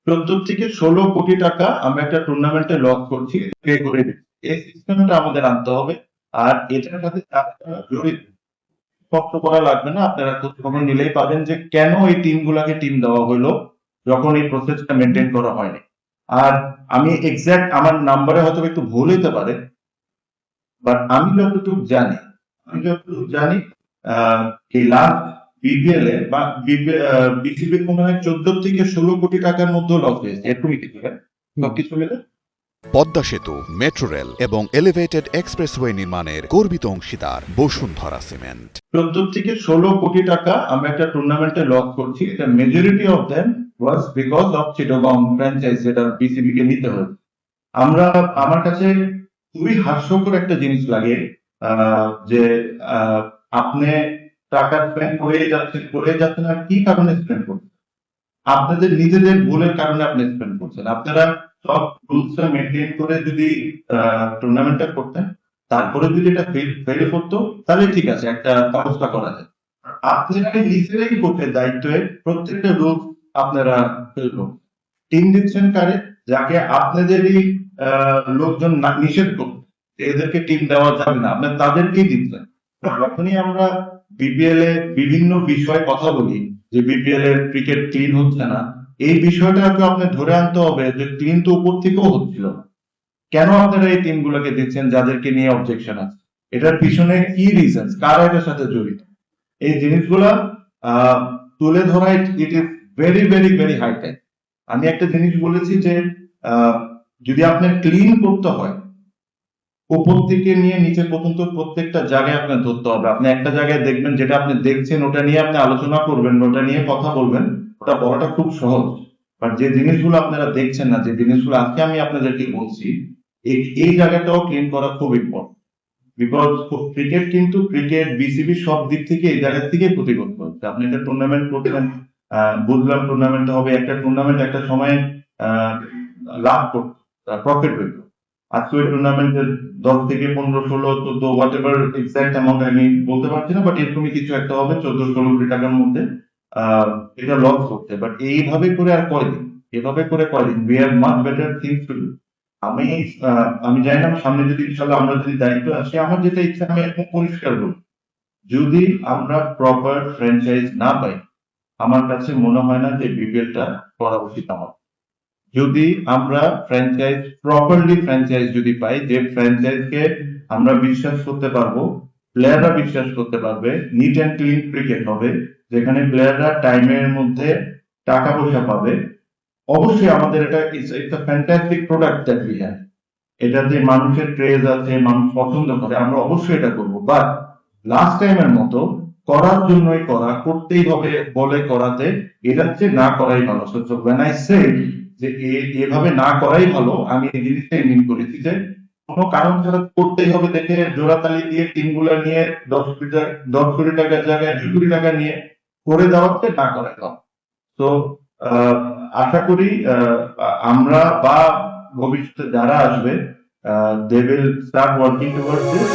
14 থেকে 16 কোটি টাকা আমরা একটা টুর্নামেন্টে লস করছি, পে করে দিচ্ছি। এই সিস্টেমটা আমাদের আনতে হবে। আর এটার সাথে স্পষ্ট করা লাগবে না, আপনারা খোঁজ নিলেই পাবেন যে কেন এই টিমগুলাকে টিম দেওয়া হলো যখন এই প্রসেসটা মেনটেন করা হয়নি। আর আমি এক্সাক্ট আমার নাম্বারে হয়তো একটু ভুল হতে পারে, বাট আমি যতটুকু জানি এই লাস্ট বিপিএল এ বা বিসিবি মনে হয় 14 থেকে 16 কোটি টাকার মধ্যে লস হয়েছে, এরকমই কিছু সবকিছু মিলে। পদ্মা সেতু, মেট্রো রেল এবং এলিভেটেড এক্সপ্রেসওয়ে নির্মাণের গর্বিত অংশীদার বসুন্ধরা সিমেন্ট। 14 থেকে 16 কোটি টাকা আমরা একটা টুর্নামেন্টে লস করছি। এটা majority of them was because of Chittagong franchise, যেটা বিসিবি কে নিতে হয়েছে। আমার কাছে খুবই হাস্যকর একটা জিনিস লাগে যে আপনি টাকা স্পেন্ড করে যাচ্ছেন আর কি কারণে স্পেন্ড করছেন? আপনাদের নিজেদের ভুলের কারণে আপনি স্পেন্ড করছেন। আপনারা সব রুলস মেনটেন করে যদি টুর্নামেন্টটা করতেন, তারপরে যদি এটা ফেল করতো, তাহলে ঠিক আছে, একটা ব্যবস্থা করা যায়। আপনারা নিজেরাই করতে দায়িত্বে প্রত্যেকটা রুল আপনারা ফেলবো। টিম দিচ্ছেন কারে? যাকে আপনাদেরই লোকজন নিষেধ করবে এদেরকে টিম দেওয়া যাবে না, আপনার তাদেরকেই দিচ্ছেন। যখনই আমরা বিপিএল এ বিভিন্ন বিষয়ে কথা বলি যে বিপিএল এর ক্রিকেট ক্লিন হচ্ছে না, এই বিষয়টাকে আপনার ধরে আনতে হবে যে ক্লিন তো উপর থেকেও হচ্ছিল না। কেন আপনারা এই টিমগুলোকে দিচ্ছেন যাদেরকে নিয়ে অবজেকশন আছে? এটার পিছনে কি রিজন, কারা এটার সাথে জড়িত? এই জিনিসগুলা তুলে ধরা it is very very very high time. আমি একটা জিনিস বলেছি যে যদি আপনার ক্লিন করতে হয়, উপর থেকে নিয়ে নিচে পর্যন্ত প্রত্যেকটা জায়গায় আপনার ধরতে হবে। আপনি একটা জায়গায় দেখবেন, যেটা আপনি দেখছেন ওটা নিয়ে আপনি আলোচনা করবেন, ওটা নিয়ে কথা বলবেন, ওটা বলাটা খুব সহজ। বাট যে জিনিসগুলো আপনারা দেখছেন না, যে জিনিসগুলো আজকে আমি আপনাদেরকে বলছি, এই জায়গাটাও ক্লিন করা খুব ইম্পর্টেন্ট। বিকজ ক্রিকেট বিসিবি সব দিক থেকে এই জায়গা থেকে ক্ষতিগ্রস্ত হচ্ছে। আপনি একটা টুর্নামেন্ট করছেন, বুঝলাম টুর্নামেন্ট হবে, একটা টুর্নামেন্ট একটা সময় লাভ করতো, প্রফিট হইতো। আজকে ওই টুর্নামেন্টের 10 থেকে 15, 16, 14 হোয়াট এভার এক্সাক্ট অ্যামাউন্ট আমি বলতে পারছি না, বাট এরকমই কিছু একটা হবে 14-16 কোটি টাকার মধ্যে এটা লস করতে। বাট এইভাবে করে আর কয়দিন, এভাবে করে কয়দিন? We have much better things to do. আমি জানি না সামনে যদি ইনশাল্লাহ আমরা যদি দায়িত্ব আসে, আমার যেটা ইচ্ছা আমি একদম পরিষ্কার বলি, যদি আমরা প্রপার ফ্র্যাঞ্চাইজ না পাই, আমার কাছে মনে হয় না যে বিপিএলটা করা উচিত আমার। যদি আমরা ফ্র্যাঞ্চাইজ যদি পাই, যে ফ্র্যাঞ্চাইজকে আমরা বিশ্বাস করতে পারবো, প্লেয়াররা বিশ্বাস করতে পারবে, নিট অ্যান্ড ক্লিন ক্রিকেট হবে, যেখানে প্লেয়াররা টাইমের মধ্যে টাকা পয়সা পাবে, অবশ্যই আমাদের এটা it's a fantastic product that we have. এটাতে মানুষের ক্রেজ আছে, মানুষ পছন্দ করে, আমরা অবশ্যই এটা করবো। বাট লাস্ট টাইমের মতো করার জন্যই করতেই হবে বলে করাতে, এটার চেয়ে না করাই ভালো। সো when I say যে এভাবে না করাই ভালো, আমি এই জিনিসটাই মিন করেছি যে কোনো কারণ ছাড়া করতেই হবে দেখে জোড়াতালি দিয়ে টিমগুলো নিয়ে 10 কোটি টাকার জায়গায় 2 কোটি টাকা নিয়ে করে দেওয়াতে না করাই ভালো। তো আশা করি আমরা বা ভবিষ্যতে যারা আসবে, they will start working towards this.